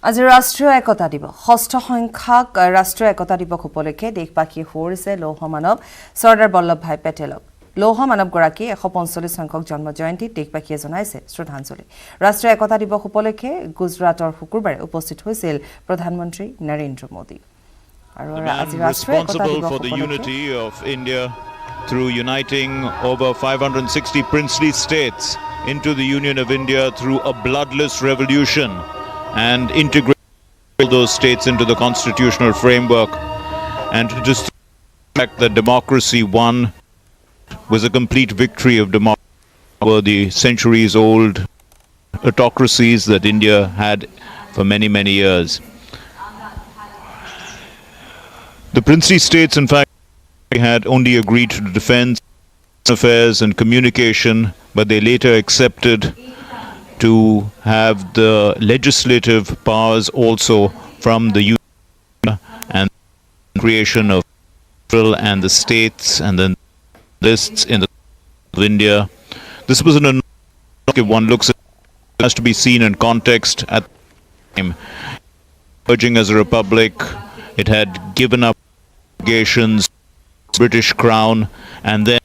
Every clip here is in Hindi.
আজি ৰাষ্ট্ৰীয় একতা দিৱস ষষ্ঠ সংখ্যক ৰাষ্ট্ৰীয় একতা দিৱস উপলক্ষে দেশবাসী সোঁৱৰিছে লৌহ মানৱ চৰ্দাৰ বল্লভভাই পেটেলক। লৌহ মানৱগৰাকী 145 সংখ্যক জন্ম জয়ন্তীত দেশবাসীয়ে জনাইছে শ্ৰদ্ধাঞ্জলি। ৰাষ্ট্ৰীয় একতা দিৱস উপলক্ষে গুজৰাটৰ শুকুৰবাৰে উপস্থিত হৈছিল প্ৰধানমন্ত্ৰী নৰেন্দ্ৰ মোদী। আৰু আজি ৰাষ্ট্ৰীয় একতা দিৱস উপলক্ষে through uniting over 560 princely states into the Union of India through a bloodless revolution and integrate all those states into the constitutional framework, and to just fact that democracy won was a complete victory of democracy over the centuries-old autocracies that India had for many years. The princely states, in fact, had only agreed to defense, affairs and communication, but they later accepted to have the legislative powers also from the union and creation of and the states and then lists in the of India. This was an if one looks at it has to be seen in context at the time. Emerging as a republic, it had given up obligations, British Crown, and then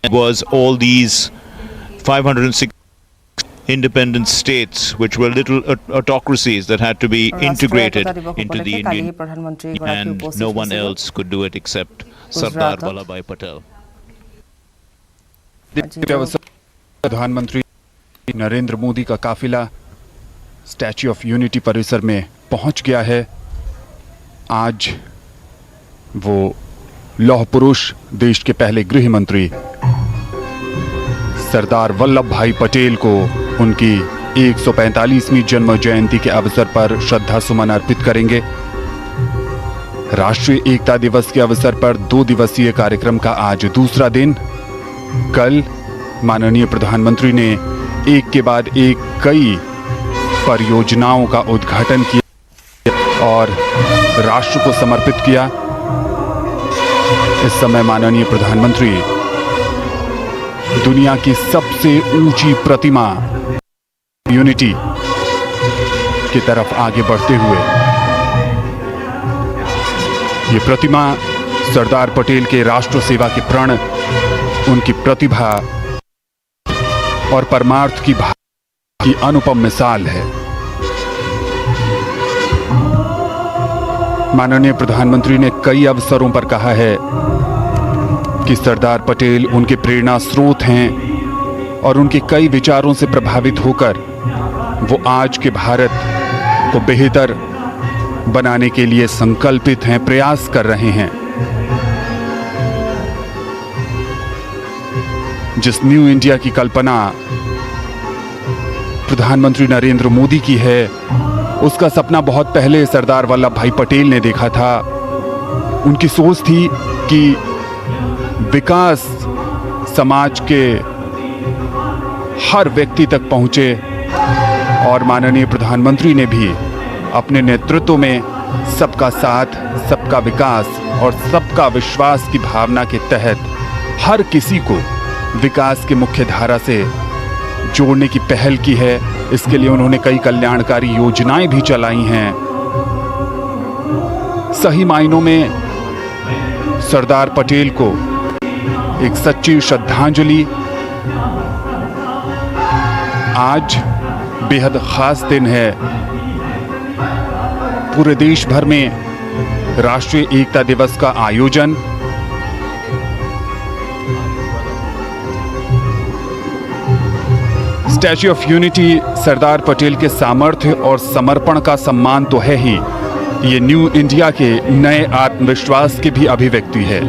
it was all these 560 independent states which were little autocracies that had to be integrated into the Indian, and no one else could do it except Sardar Vallabhbhai Patel. प्रधानमंत्री नरेंद्र मोदी का काफिला स्टैच्यू ऑफ यूनिटी परिसर में पहुंच गया है। आज वो लौह पुरुष, देश के पहले गृह मंत्री सरदार वल्लभ भाई पटेल को उनकी 145वीं जन्म जयंती के अवसर पर श्रद्धा सुमन अर्पित करेंगे। राष्ट्रीय एकता दिवस के अवसर पर 2 दिवसीय कार्यक्रम का आज दूसरा दिन। कल माननीय प्रधानमंत्री ने एक के बाद एक कई परियोजनाओं का उद्घाटन किया और राष्ट्र को समर्पित किया। इस समय माननीय प्रधानमंत्री दुनिया की सबसे ऊंची प्रतिमा यूनिटी की तरफ आगे बढ़ते हुए, ये प्रतिमा सरदार पटेल के राष्ट्र सेवा के प्रण, उनकी प्रतिभा और परमार्थ की अनुपम मिसाल है। माननीय प्रधानमंत्री ने कई अवसरों पर कहा है कि सरदार पटेल उनके प्रेरणा स्रोत हैं और उनके कई विचारों से प्रभावित होकर वो आज के भारत को बेहतर बनाने के लिए संकल्पित हैं, प्रयास कर रहे हैं। जिस न्यू इंडिया की कल्पना प्रधानमंत्री नरेंद्र मोदी की है, उसका सपना बहुत पहले सरदार वल्लभ भाई पटेल ने देखा था। उनकी सोच थी कि विकास समाज के हर व्यक्ति तक पहुंचे, और माननीय प्रधानमंत्री ने भी अपने नेतृत्व में सबका साथ, सबका विकास और सबका विश्वास की भावना के तहत हर किसी को विकास की मुख्य धारा से जोड़ने की पहल की है। इसके लिए उन्होंने कई कल्याणकारी योजनाएं भी चलाई हैं। सही मायनों में सरदार पटेल को एक सच्ची श्रद्धांजलि। आज बेहद खास दिन है। पूरे देश भर में राष्ट्रीय एकता दिवस का आयोजन statue of unity Sardar Patel के सामर्थ्य और समर्पण का सम्मान तो है ही, ये न्यू इंडिया के नए आत्मविश्वास की भी अभिव्यक्ति है।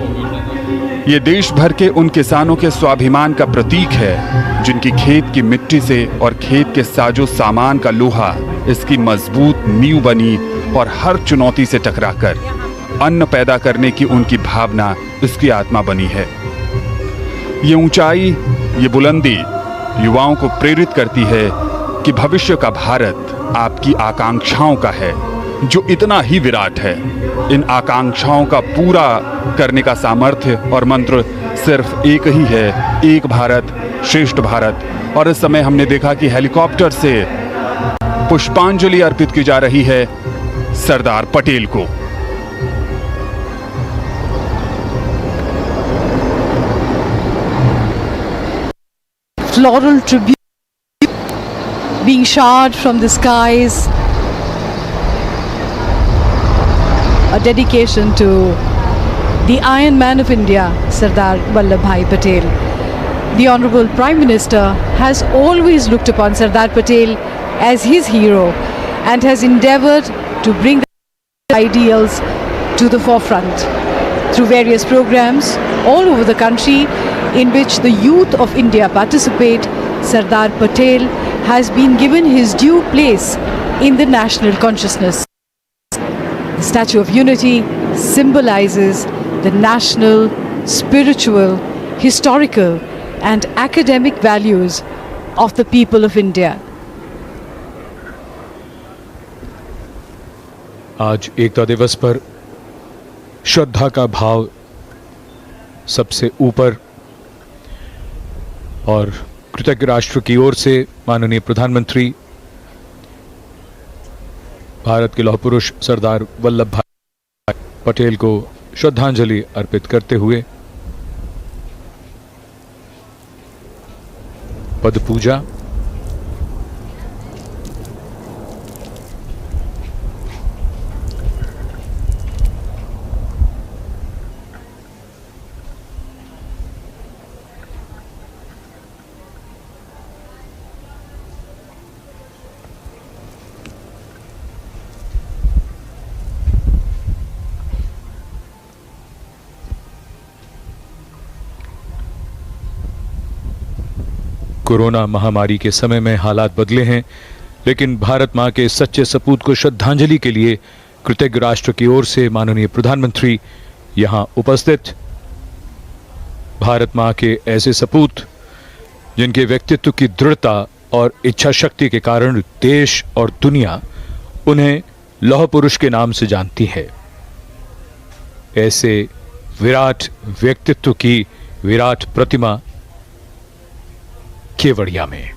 ये देश भर के उन किसानों के स्वाभिमान का प्रतीक है जिनकी खेत की मिट्टी से और खेत के साजो सामान का लोहा इसकी मजबूत नींव बनी और हर चुनौती से टकराकर अन्न पैदा करने की उनकी भावना इसकी आत्मा बनी है। ये ऊंचाई, ये बुलंदी युवाओं को प्रेरित करती है कि भविष्य का भारत आपकी आकांक्षाओं का है, जो इतना ही विराट है। इन आकांक्षाओं का पूरा करने का सामर्थ्य और मंत्र सिर्फ एक ही है, एक भारत श्रेष्ठ भारत। और इस समय हमने देखा कि हेलीकॉप्टर से पुष्पांजलि अर्पित की जा रही है सरदार पटेल को। Floral tribute being showered from the skies, a dedication to the Iron Man of India, Sardar Vallabhbhai Patel. The Honorable Prime Minister has always looked upon Sardar Patel as his hero and has endeavoured to bring the ideals to the forefront through various programs all over the country in which the youth of India participate. Sardar Patel has been given his due place in the national consciousness. The Statue of Unity symbolizes the national, spiritual, historical and academic values of the people of India. आज एकता दिवस पर श्रद्धा का भाव सबसे ऊपर और कृतज्ञ राष्ट्र की ओर से माननीय प्रधानमंत्री भारत के लौह पुरुष सरदार वल्लभ भाई पटेल को श्रद्धांजलि अर्पित करते हुए पद पूजा कोरोना महामारी के समय में हालात बदले हैं, लेकिन भारत मां के सच्चे सपूत को श्रद्धांजलि के लिए कृतज्ञ राष्ट्र की ओर से माननीय प्रधानमंत्री यहां उपस्थित भारत मां के ऐसे सपूत जिनके व्यक्तित्व की दृढ़ता और इच्छा शक्ति के कारण देश और दुनिया उन्हें लौह पुरुष के नाम से जानती है। ऐसे विराट व्यक्तित्व की विराट प्रतिमा केवड़िया में,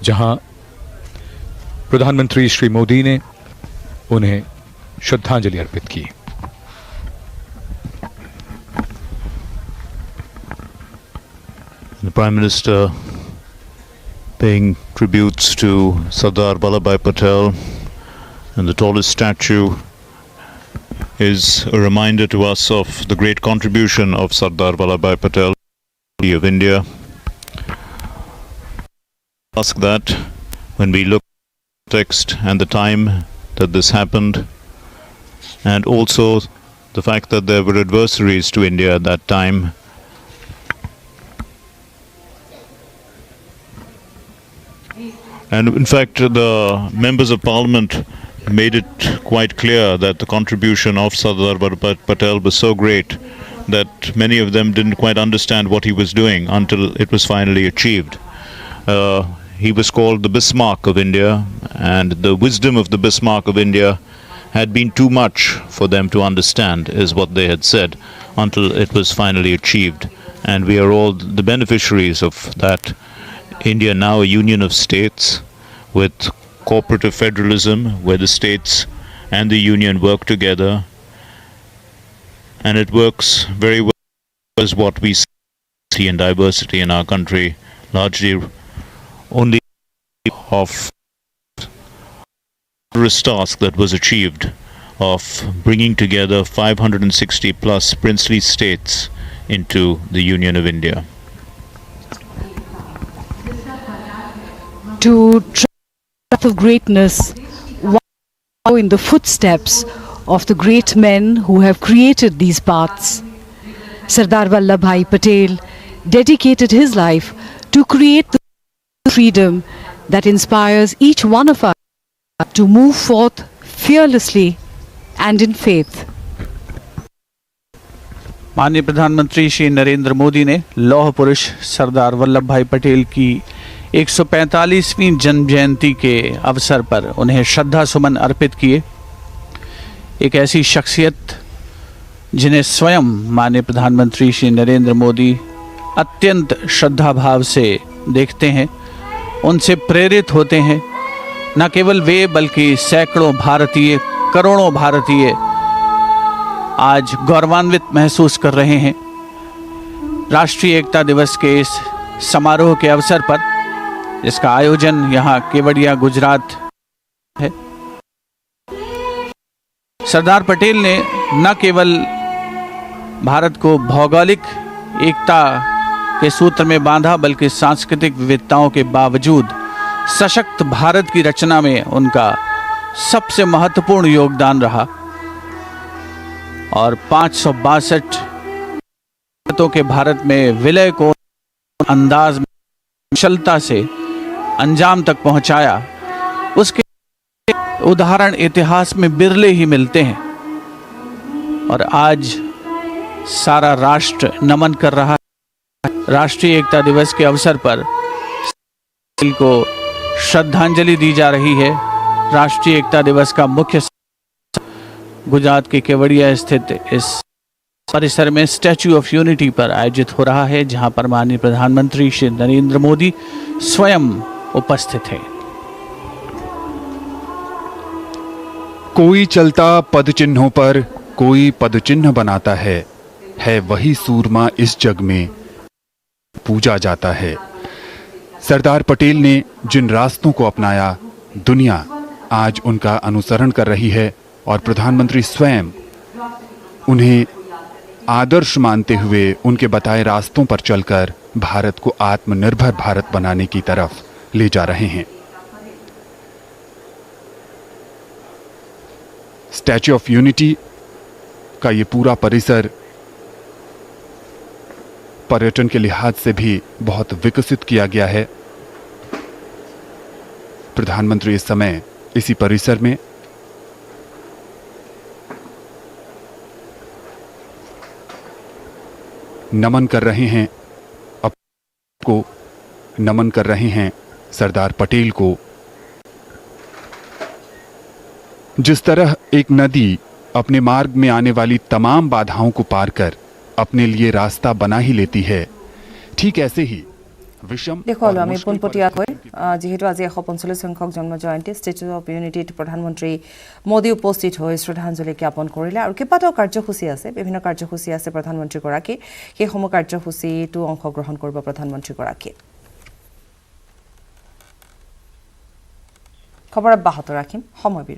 जहां प्रधानमंत्री श्री मोदी ने उन्हें श्रद्धांजलि अर्पित की। The Prime Minister paying tributes to Sardar Vallabhbhai Patel, and the tallest statue is a reminder to us of the great contribution of Sardar Vallabhbhai Patel of India. Ask that when we look at the text and the time that this happened, and also the fact that there were adversaries to India at that time, and in fact the members of parliament made it quite clear that the contribution of Sardar Vallabhbhai Patel was so great that many of them didn't quite understand what he was doing until it was finally achieved. He was called the Bismarck of India, and the wisdom of the Bismarck of India had been too much for them to understand, is what they had said, until it was finally achieved. And we are all the beneficiaries of that. India now a union of states with cooperative federalism, where the states and the union work together, and it works very well as what we see in diversity in our country, largely only of the task that was achieved of bringing together 560 plus princely states into the Union of India. To path of greatness, follow in the footsteps of the great men who have created these paths. Sardar Vallabhbhai Patel dedicated his life to create the freedom that inspires each one of us to move forth fearlessly and in faith. माननीय प्रधानमंत्री श्री नरेंद्र मोदी ने लौह पुरुष सरदार वल्लभ भाई पटेल की 145वीं जन्म जयंती के अवसर पर उन्हें श्रद्धा सुमन अर्पित किए। एक ऐसी शख्सियत जिन्हें स्वयं माननीय प्रधानमंत्री श्री नरेंद्र मोदी अत्यंत श्रद्धा भाव से देखते हैं, उनसे प्रेरित होते हैं, न केवल वे बल्कि सैकड़ों भारतीय, करोड़ों भारतीय आज गौरवान्वित महसूस कर रहे हैं। राष्ट्रीय एकता दिवस के इस समारोह के अवसर पर, जिसका आयोजन यहाँ केवड़िया गुजरात है, सरदार पटेल ने न केवल भारत को भौगोलिक एकता के सूत्र में बांधा, बल्कि सांस्कृतिक विविधताओं के बावजूद सशक्त भारत की रचना में उनका सबसे महत्वपूर्ण योगदान रहा। और 562 के भारत में विलय को अंदाज में कुशलता से अंजाम तक पहुंचाया, उसके उदाहरण इतिहास में बिरले ही मिलते हैं। और आज सारा राष्ट्र नमन कर रहा है। राष्ट्रीय एकता दिवस के अवसर पर को श्रद्धांजलि दी जा रही है। राष्ट्रीय एकता दिवस का मुख्य गुजरात के केवड़िया स्थित इस परिसर में स्टैच्यू ऑफ यूनिटी पर आयोजित हो रहा है, जहां पर माननीय प्रधानमंत्री श्री नरेंद्र मोदी स्वयं उपस्थित हैं। कोई चलता पद चिन्हों पर, कोई पद चिन्ह बनाता है वही सूरमा इस जग में पूजा जाता है। सरदार पटेल ने जिन रास्तों को अपनाया, दुनिया आज उनका अनुसरण कर रही है और प्रधानमंत्री स्वयं उन्हें आदर्श मानते हुए उनके बताए रास्तों पर चलकर भारत को आत्मनिर्भर भारत बनाने की तरफ ले जा रहे हैं। स्टैच्यू ऑफ यूनिटी का ये पूरा परिसर पर्यटन के लिहाज से भी बहुत विकसित किया गया है। प्रधानमंत्री इस समय इसी परिसर में नमन कर रहे हैं, को नमन कर रहे हैं सरदार पटेल को। जिस तरह एक नदी अपने मार्ग में आने वाली तमाम बाधाओं को पार कर अपने लिए रास्ता बना ही लेती है, ठीक ऐसे ही विषम देखो আমি পোনপটীয়াকৈ যেহেতু আজি 145 সংখ্যক জন্ম জয়ন্তী, স্টেচু অফ ইউনিটিত প্ৰধানমন্ত্ৰী মোদী উপস্থিত হৈ শ্ৰদ্ধাঞ্জলি জ্ঞাপন কৰিলে আৰু কেইবাটাও কাৰ্যসূচী আছে, বিভিন্ন কাৰ্যসূচী আছে প্ৰধানমন্ত্ৰীগৰাকী। সেইসমূহ কাৰ্যসূচীটো অংশগ্ৰহণ কৰিব প্ৰধানমন্ত্ৰীগৰাকী। খবৰ অব্যাহত ৰাখিম, সময় বিৰতি।